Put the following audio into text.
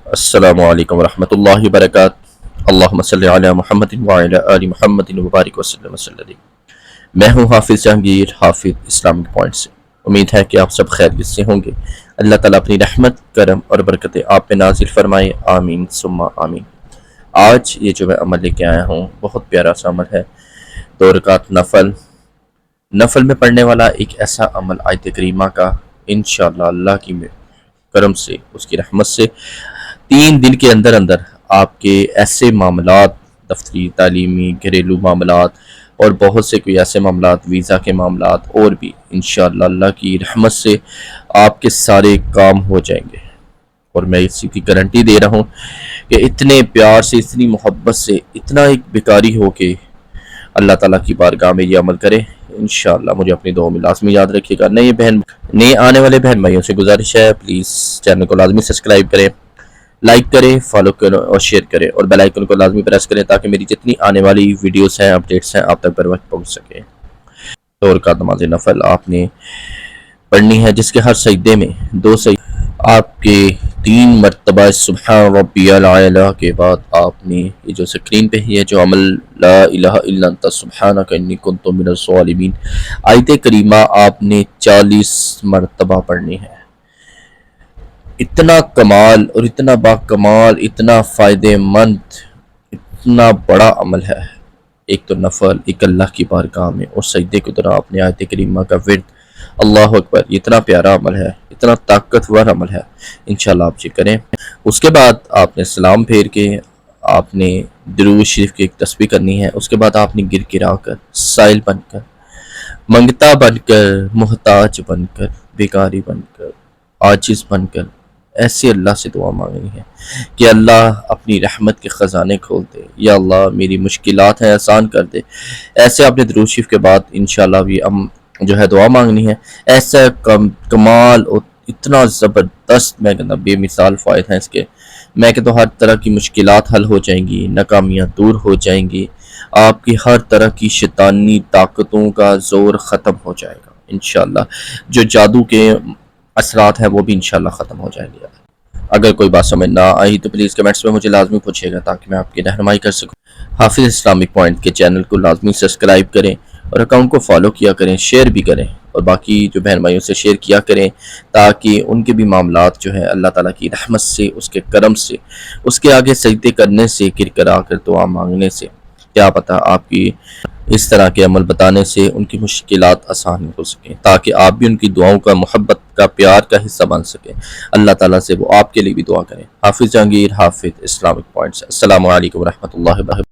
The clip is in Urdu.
السلام علیکم ورحمۃ اللہ وبرکاتہ۔ اللہم صلی علی محمد وعلی آل محمد وبارک وسلم وسلم۔ میں ہوں حافظ جہانگیر، حافظ اسلامک پوائنٹ سے۔ امید ہے کہ آپ سب خیریت سے ہوں گے۔ اللہ تعالیٰ اپنی رحمت، کرم اور برکتیں آپ پہ نازل فرمائے، آمین ثم آمین۔ آج یہ جو میں عمل لے کے آیا ہوں بہت پیارا سا عمل ہے، 2 رکعت نفل میں پڑھنے والا ایک ایسا عمل آیت کریمہ کا، انشاءاللہ اللہ کی کرم سے، اس کی رحمت سے 3 دن کے اندر آپ کے ایسے معاملات، دفتری، تعلیمی، گھریلو معاملات اور بہت سے کوئی ایسے معاملات، ویزا کے معاملات اور بھی انشاءاللہ اللہ کی رحمت سے آپ کے سارے کام ہو جائیں گے۔ اور میں اسی کی گارنٹی دے رہا ہوں کہ اتنے پیار سے، اتنی محبت سے، اتنا ایک بیکاری ہو کے اللہ تعالیٰ کی بارگاہ میں یہ عمل کرے، انشاءاللہ مجھے اپنی دعاؤں میں لازمی یاد رکھیے گا۔ نئے آنے والے بہن بھائیوں سے گزارش ہے، پلیز چینل کو لازمی سبسکرائب کریں، لائک کریں، فالو کریں اور شیئر کریں، اور بیل آئیکن کو لازمی پریس کریں تاکہ میری جتنی آنے والی ویڈیوز ہیں، اپڈیٹس ہیں، آپ تک بر وقت پہنچ سکیں۔ دور کا نماز نفل آپ نے پڑھنی ہے جس کے ہر سجدے میں 2 سجدے آپ کے 3 مرتبہ سبحان ربی الاعلی کے بعد آپ نے یہ جو سکرین پہ ہے جو عمل لا الہ الا انت سبحانک انی کنت من الظالمین آیت کریمہ آپ نے 40 مرتبہ پڑھنی ہے۔ اتنا کمال اور اتنا با کمال، اتنا فائدہ مند، اتنا بڑا عمل ہے۔ ایک تو نفل، ایک اللہ کی بارگاہ میں، اور سجدے کی طرح آپ نے آیت کریمہ کا ورد، اللہ اکبر، اتنا پیارا عمل ہے، اتنا طاقتور عمل ہے، انشاءاللہ آپ یہ کریں۔ اس کے بعد آپ نے سلام پھیر کے آپ نے درود شریف کی ایک تسبیح کرنی ہے۔ اس کے بعد آپ نے گر گرا کر، سائل بن کر، منگتا بن کر، محتاج بن کر، بیکاری بن کر، عاجز بن کر ایسے اللہ سے دعا مانگنی ہے کہ اللہ اپنی رحمت کے خزانے کھول دے، یا اللہ میری مشکلات ہیں آسان کر دے۔ ایسے آپ نے درود شریف کے بعد انشاءاللہ بھی جو ہے دعا مانگنی ہے۔ ایسا کمال اور اتنا زبردست، میں کہتا بے مثال فائد ہیں اس کے۔ میں کہتا ہوں ہر طرح کی مشکلات حل ہو جائیں گی، ناکامیاں دور ہو جائیں گی، آپ کی ہر طرح کی شیطانی طاقتوں کا زور ختم ہو جائے گا انشاءاللہ۔ جو جادو کے اثرات ہیں وہ بھی انشاءاللہ ختم ہو جائیں گے۔ اگر کوئی بات سمجھ نہ آئی تو پلیز کمنٹس میں مجھے لازمی پوچھیے گا تاکہ میں آپ کی رہنمائی کر سکوں۔ حافظ اسلامک پوائنٹ کے چینل کو لازمی سبسکرائب کریں اور اکاؤنٹ کو فالو کیا کریں، شیئر بھی کریں، اور باقی جو بہن بھائیوں سے شیئر کیا کریں تاکہ ان کے بھی معاملات جو ہے اللہ تعالیٰ کی رحمت سے، اس کے کرم سے، اس کے آگے سجدے کرنے سے، کرکرا کر دعا مانگنے سے، کیا پتہ آپ کی اس طرح کے عمل بتانے سے ان کی مشکلات آسان ہو سکیں، تاکہ آپ بھی ان کی دعاؤں کا، محبت کا، پیار کا حصہ بن سکیں۔ اللہ تعالیٰ سے وہ آپ کے لیے بھی دعا کریں۔ حافظ جہانگیر، حافظ اسلامک پوائنٹس۔ السلام علیکم ورحمۃ اللہ وبرکاتہ۔